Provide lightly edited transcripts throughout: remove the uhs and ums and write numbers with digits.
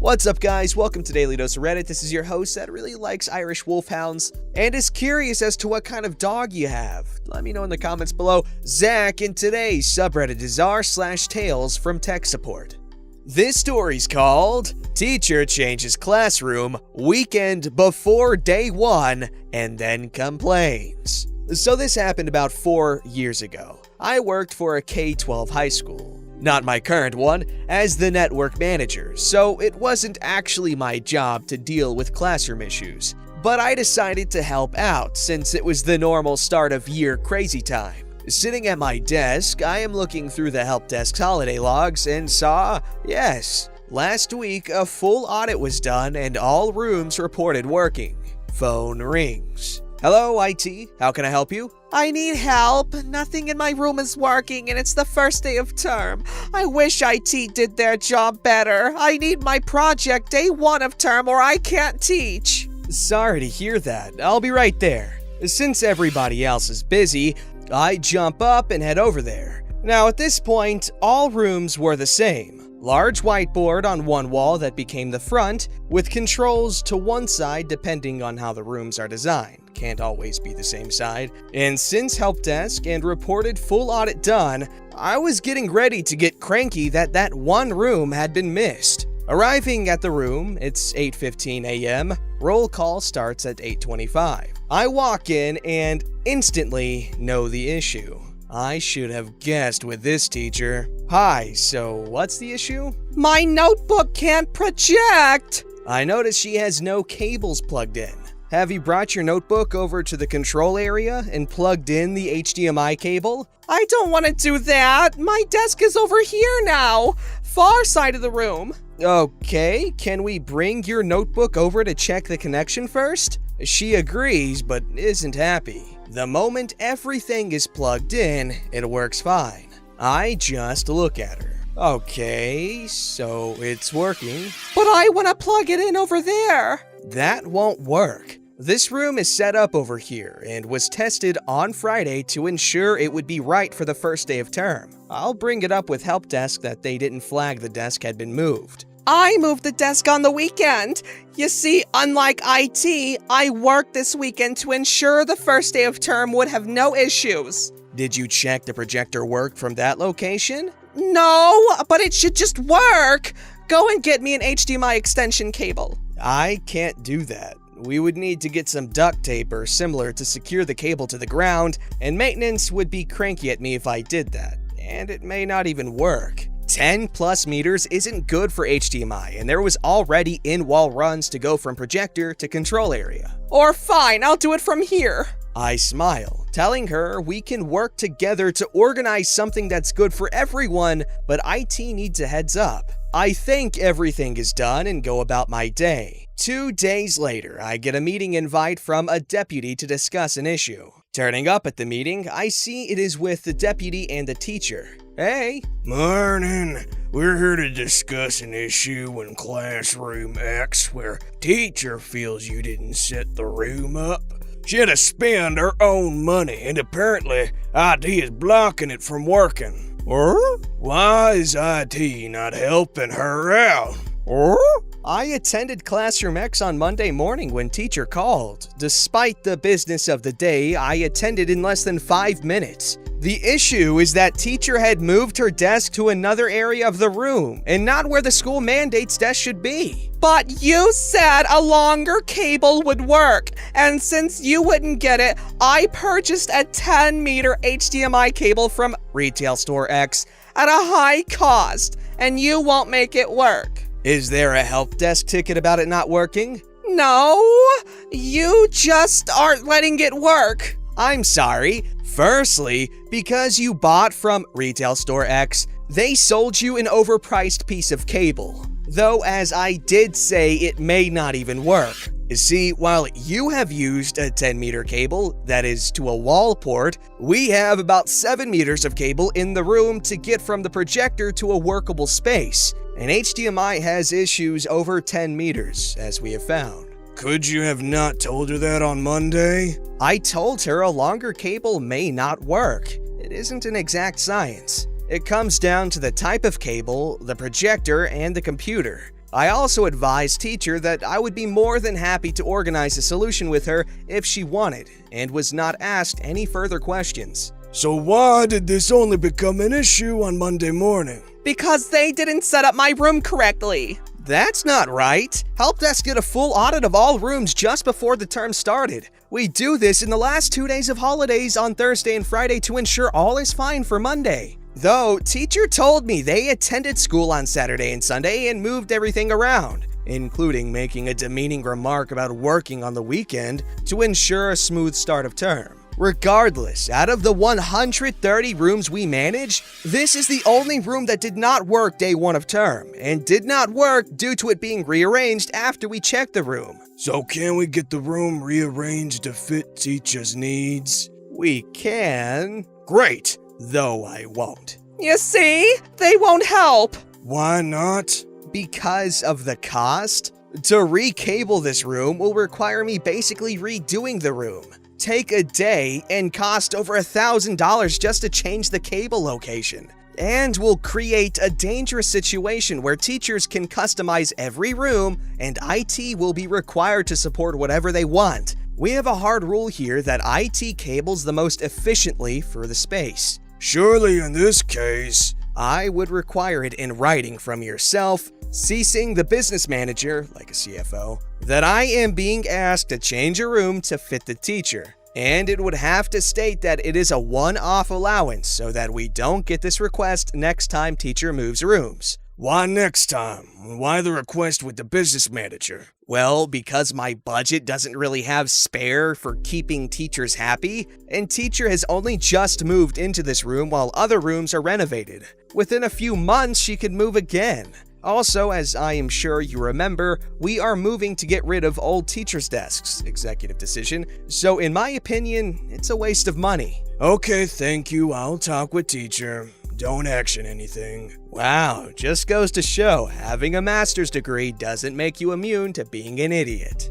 What's up, guys? Welcome to Daily Dose of Reddit. This is your host that really likes Irish wolfhounds and is curious as to what kind of dog you have. Let me know in the comments below. Zach, and today's subreddit is r/TalesFromTechSupport. This story's called Teacher Changes Classroom Weekend Before Day 1 and Then Complains. So this happened about 4 years ago. I worked for a K-12 high school. Not my current one, as the network manager, so it wasn't actually my job to deal with classroom issues. But I decided to help out since it was the normal start of year crazy time. Sitting at my desk, I am looking through the help desk holiday logs and saw, yes, last week a full audit was done and all rooms reported working. Phone rings. Hello, IT. How can I help you? I need help. Nothing in my room is working and it's the first day of term. I wish IT did their job better. I need my project day 1 of term or I can't teach. Sorry to hear that. I'll be right there. Since everybody else is busy, I jump up and head over there. Now at this point, all rooms were the same. Large whiteboard on one wall that became the front, with controls to one side depending on how the rooms are designed. Can't always be the same side. And since help desk and reported full audit done, I was getting ready to get cranky that one room had been missed. Arriving at the room, it's 8:15 a.m. Roll call starts at 8:25. I walk in and instantly know the issue. I should have guessed with this teacher. Hi, so what's the issue? My notebook can't project. I notice she has no cables plugged in. Have you brought your notebook over to the control area and plugged in the HDMI cable? I don't want to do that. My desk is over here now. Far side of the room. Okay, can we bring your notebook over to check the connection first? She agrees, but isn't happy. The moment everything is plugged in, it works fine. I just look at her. Okay, so it's working. But I want to plug it in over there. That won't work. This room is set up over here and was tested on Friday to ensure it would be right for the first day of term. I'll bring it up with help desk that they didn't flag the desk had been moved. I moved the desk on the weekend. You see, unlike IT, I worked this weekend to ensure the first day of term would have no issues. Did you check the projector work from that location? No, but it should just work. Go and get me an HDMI extension cable. I can't do that. We would need to get some duct tape or similar to secure the cable to the ground, and maintenance would be cranky at me if I did that. And it may not even work. 10+ meters isn't good for HDMI, and there was already in-wall runs to go from projector to control area. Or fine, I'll do it from here. I smile, telling her we can work together to organize something that's good for everyone, but IT needs a heads up. I think everything is done and go about my day. 2 days later, I get a meeting invite from a deputy to discuss an issue. Turning up at the meeting, I see it is with the deputy and the teacher. Hey. Morning. We're here to discuss an issue in classroom X where teacher feels you didn't set the room up. She had to spend her own money and apparently IT is blocking it from working. Why is IT not helping her out? I attended Classroom X on Monday morning when teacher called. Despite the business of the day, I attended in less than 5 minutes. The issue is that teacher had moved her desk to another area of the room and not where the school mandates desk should be. But you said a longer cable would work, and since you wouldn't get it, I purchased a 10-meter HDMI cable from Retail Store X at a high cost, and you won't make it work. Is there a help desk ticket about it not working? No, you just aren't letting it work. I'm sorry. Firstly, because you bought from Retail Store X, they sold you an overpriced piece of cable. Though, as I did say, it may not even work. You see, while you have used a 10-meter cable, that is to a wall port, we have about 7 meters of cable in the room to get from the projector to a workable space. And HDMI has issues over 10 meters, as we have found. Could you have not told her that on Monday? I told her a longer cable may not work. It isn't an exact science. It comes down to the type of cable, the projector, and the computer. I also advised teacher that I would be more than happy to organize a solution with her if she wanted, and was not asked any further questions. So why did this only become an issue on Monday morning? Because they didn't set up my room correctly. That's not right. Help desk did a full audit of all rooms just before the term started. We do this in the last 2 days of holidays on Thursday and Friday to ensure all is fine for Monday. Though, teacher told me they attended school on Saturday and Sunday and moved everything around, including making a demeaning remark about working on the weekend to ensure a smooth start of term. Regardless, out of the 130 rooms we manage, this is the only room that did not work day 1 of term, and did not work due to it being rearranged after we checked the room. So can we get the room rearranged to fit teacher's needs? We can. Great, though I won't. You see? They won't help. Why not? Because of the cost? To recable this room will require me basically redoing the room. Take a day and cost over $1,000 just to change the cable location. And will create a dangerous situation where teachers can customize every room and IT will be required to support whatever they want. We have a hard rule here that IT cables the most efficiently for the space. Surely in this case, I would require it in writing from yourself, CCing the business manager, like a CFO, that I am being asked to change a room to fit the teacher. And it would have to state that it is a one-off allowance so that we don't get this request next time teacher moves rooms. Why next time? Why the request with the business manager? Well, because my budget doesn't really have spare for keeping teachers happy, and teacher has only just moved into this room while other rooms are renovated. Within a few months, she could move again. Also, as I am sure you remember, we are moving to get rid of old teachers' desks, executive decision, so in my opinion, it's a waste of money. Okay, thank you, I'll talk with teacher. Don't action anything. Wow, just goes to show having a master's degree doesn't make you immune to being an idiot.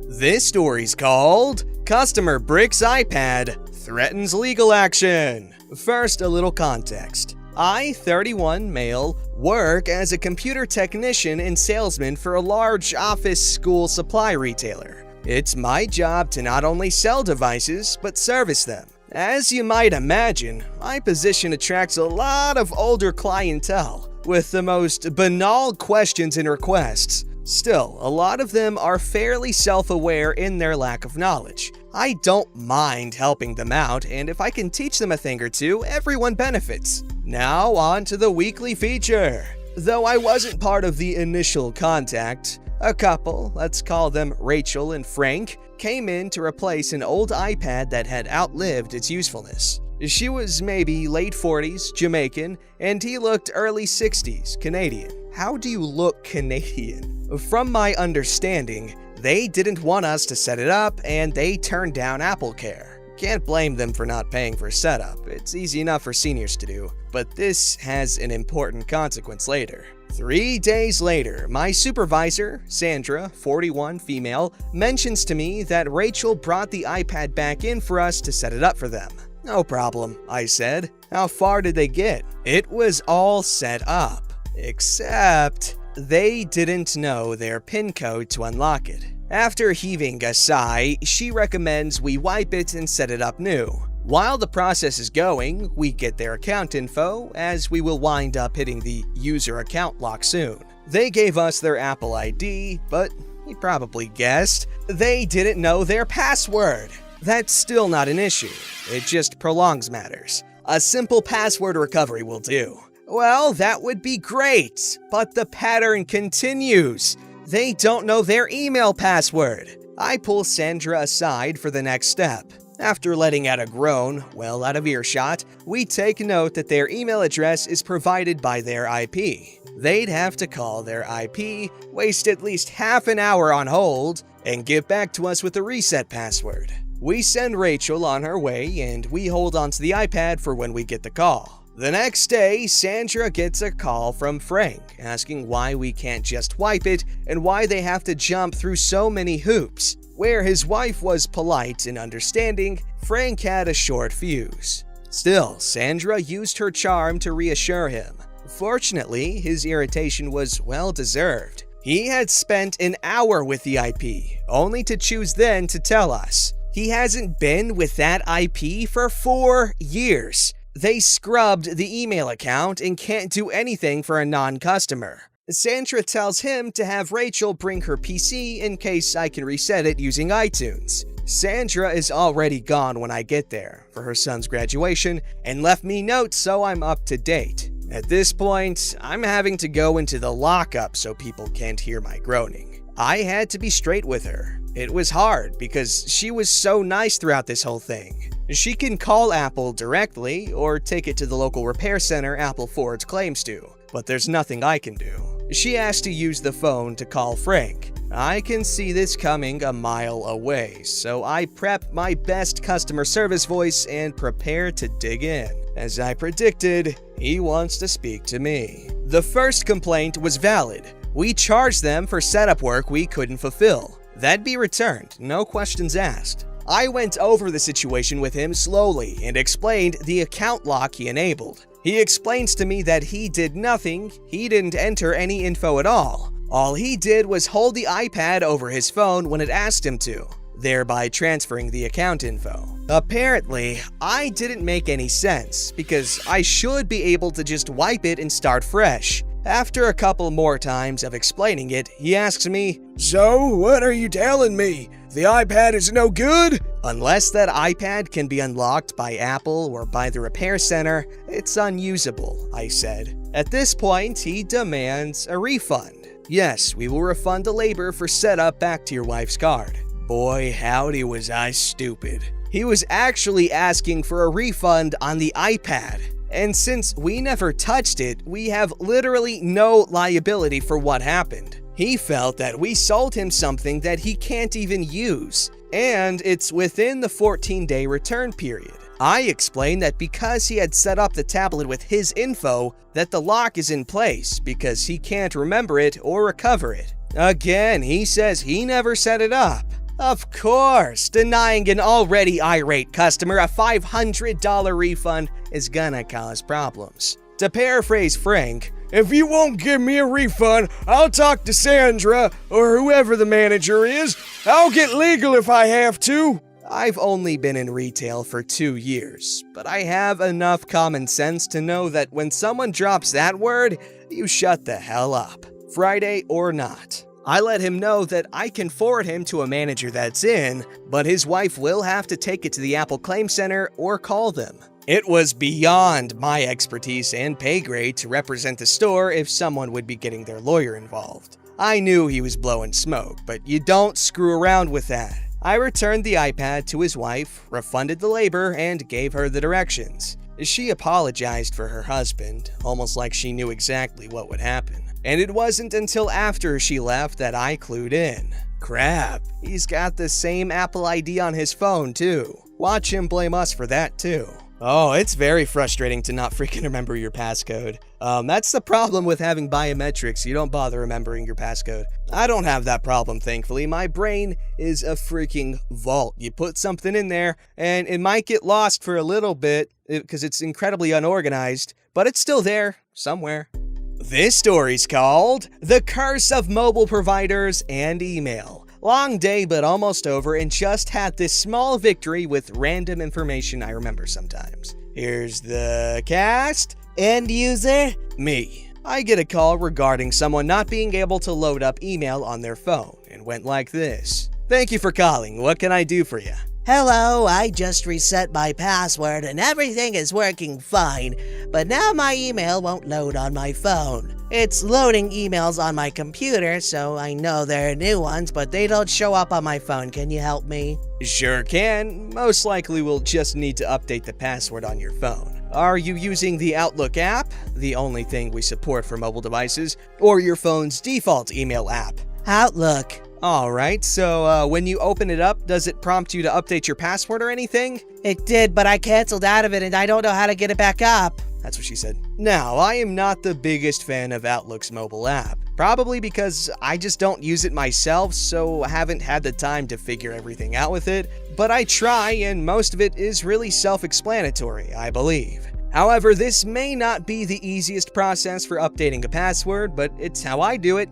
This story's called Customer Bricks iPad, Threatens Legal Action. First, a little context. I, 31 male, work as a computer technician and salesman for a large office school supply retailer. It's my job to not only sell devices, but service them. As you might imagine, my position attracts a lot of older clientele, with the most banal questions and requests. Still, a lot of them are fairly self-aware in their lack of knowledge. I don't mind helping them out, and if I can teach them a thing or two, everyone benefits. Now on to the weekly feature. Though I wasn't part of the initial contact, a couple, let's call them Rachel and Frank, came in to replace an old iPad that had outlived its usefulness. She was maybe late 40s, Jamaican, and he looked early 60s, Canadian. How do you look Canadian? From my understanding, they didn't want us to set it up and they turned down AppleCare. Can't blame them for not paying for setup, it's easy enough for seniors to do, but this has an important consequence later. 3 days later, my supervisor, Sandra, 41 female, mentions to me that Rachel brought the iPad back in for us to set it up for them. No problem, I said. How far did they get? It was all set up, except they didn't know their PIN code to unlock it. After heaving a sigh, she recommends we wipe it and set it up new. While the process is going, we get their account info, as we will wind up hitting the user account lock soon. They gave us their Apple ID, but you probably guessed, they didn't know their password. That's still not an issue, it just prolongs matters. A simple password recovery will do. Well, that would be great, but the pattern continues. They don't know their email password. I pull Sandra aside for the next step. After letting out a groan, well out of earshot, we take note that their email address is provided by their IP. They'd have to call their IP, waste at least half an hour on hold, and get back to us with a reset password. We send Rachel on her way, and we hold onto the iPad for when we get the call. The next day, Sandra gets a call from Frank, asking why we can't just wipe it and why they have to jump through so many hoops. Where his wife was polite and understanding, Frank had a short fuse. Still, Sandra used her charm to reassure him. Fortunately, his irritation was well-deserved. He had spent an hour with the IP, only to choose then to tell us. He hasn't been with that IP for 4 years. They scrubbed the email account and can't do anything for a non-customer. Sandra tells him to have Rachel bring her PC in case I can reset it using iTunes. Sandra is already gone when I get there for her son's graduation and left me notes so I'm up to date. At this point, I'm having to go into the lockup so people can't hear my groaning. I had to be straight with her. It was hard because she was so nice throughout this whole thing. She can call Apple directly or take it to the local repair center Apple forwards claims to, but there's nothing I can do. She asked to use the phone to call Frank. I can see this coming a mile away, so I prep my best customer service voice and prepare to dig in. As I predicted, he wants to speak to me. The first complaint was valid. We charged them for setup work we couldn't fulfill. That'd be returned, no questions asked. I went over the situation with him slowly and explained the account lock he enabled. He explains to me that he did nothing, he didn't enter any info at all. All he did was hold the iPad over his phone when it asked him to, thereby transferring the account info. Apparently, I didn't make any sense because I should be able to just wipe it and start fresh. After a couple more times of explaining it, he asks me, So, what are you telling me? The iPad is no good? Unless that iPad can be unlocked by Apple or by the repair center, it's unusable, I said. At this point, he demands a refund. Yes, we will refund the labor for setup back to your wife's card. Boy, howdy was I stupid. He was actually asking for a refund on the iPad. And since we never touched it, we have literally no liability for what happened. He felt that we sold him something that he can't even use, and it's within the 14-day return period. I explained that because he had set up the tablet with his info, that the lock is in place because he can't remember it or recover it. Again, he says he never set it up. Of course, denying an already irate customer a $500 refund is gonna cause problems. To paraphrase Frank, If you won't give me a refund, I'll talk to Sandra or whoever the manager is. I'll get legal if I have to. I've only been in retail for 2 years, but I have enough common sense to know that when someone drops that word, you shut the hell up, Friday or not. I let him know that I can forward him to a manager that's in, but his wife will have to take it to the Apple Claim Center or call them. It was beyond my expertise and pay grade to represent the store if someone would be getting their lawyer involved. I knew he was blowing smoke, but you don't screw around with that. I returned the iPad to his wife, refunded the labor, and gave her the directions. She apologized for her husband, almost like she knew exactly what would happen. And it wasn't until after she left that I clued in. Crap, he's got the same Apple ID on his phone too. Watch him blame us for that too. Oh, it's very frustrating to not freaking remember your passcode. That's the problem with having biometrics. You don't bother remembering your passcode. I don't have that problem, thankfully. My brain is a freaking vault. You put something in there, and it might get lost for a little bit because it's incredibly unorganized, but it's still there somewhere. This story's called The Curse of Mobile Providers and Email. Long day but almost over, and just had this small victory with random information I remember sometimes. Here's the cast. End user, me. I get a call regarding someone not being able to load up email on their phone, and went like this. Thank you for calling. What can I do for you? Hello, I just reset my password and everything is working fine, but now my email won't load on my phone. It's loading emails on my computer, so I know there are new ones, but they don't show up on my phone. Can you help me? Sure can. Most likely we'll just need to update the password on your phone. Are you using the Outlook app, the only thing we support for mobile devices, or your phone's default email app? Outlook. Alright, so when you open it up, does it prompt you to update your password or anything? It did, but I canceled out of it and I don't know how to get it back up. That's what she said. Now, I am not the biggest fan of Outlook's mobile app. Probably because I just don't use it myself, so I haven't had the time to figure everything out with it. But I try, and most of it is really self-explanatory, I believe. However, this may not be the easiest process for updating a password, but it's how I do it.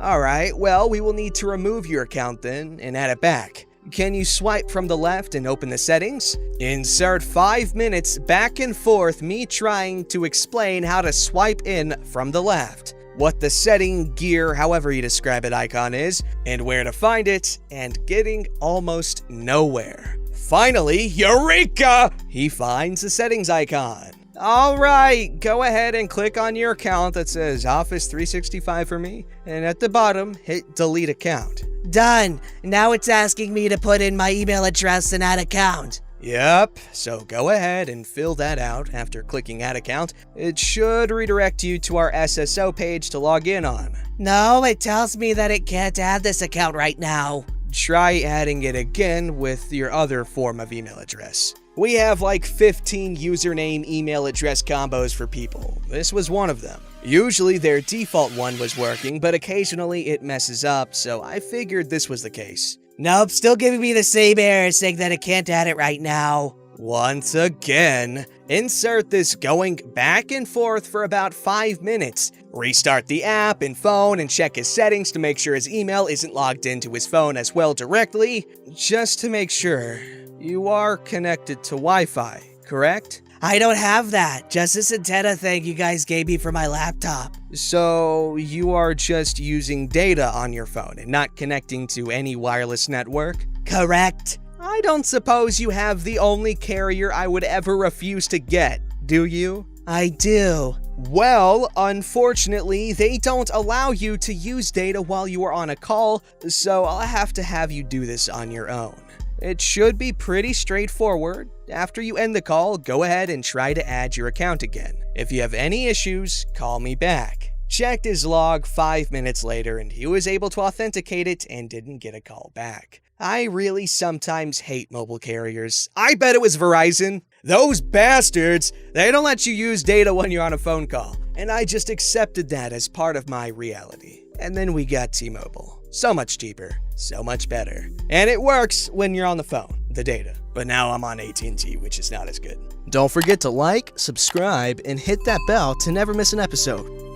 Alright, well, we will need to remove your account then and add it back. Can you swipe from the left and open the settings? Insert 5 minutes back and forth me trying to explain how to swipe in from the left, what the setting, gear, however you describe it icon is, and where to find it, and getting almost nowhere. Finally, Eureka! He finds the settings icon. Alright, go ahead and click on your account that says Office 365 for me, and at the bottom, hit delete account. Done. Now it's asking me to put in my email address and add account. Yep, so go ahead and fill that out after clicking add account. It should redirect you to our SSO page to log in on. No, it tells me that it can't add this account right now. Try adding it again with your other form of email address. We have like 15 username email address combos for people. This was one of them. Usually their default one was working, but occasionally it messes up, so I figured this was the case. Nope, still giving me the same error saying that it can't add it right now. Once again, insert this going back and forth for about 5 minutes. Restart the app and phone and check his settings to make sure his email isn't logged into his phone as well directly, just to make sure. You are connected to Wi-Fi, correct? I don't have that, just this antenna thing you guys gave me for my laptop. So you are just using data on your phone and not connecting to any wireless network? Correct. I don't suppose you have the only carrier I would ever refuse to get, do you? I do. Well, unfortunately, they don't allow you to use data while you are on a call, so I'll have to have you do this on your own. It should be pretty straightforward. After you end the call, go ahead and try to add your account again. If you have any issues, call me back. Checked his log 5 minutes later and he was able to authenticate it and didn't get a call back. I really sometimes hate mobile carriers. I bet it was Verizon. Those bastards, they don't let you use data when you're on a phone call. And I just accepted that as part of my reality. And then we got T-Mobile. So much cheaper, so much better. And it works when you're on the phone, the data. But now I'm on AT&T, which is not as good. Don't forget to like, subscribe, and hit that bell to never miss an episode.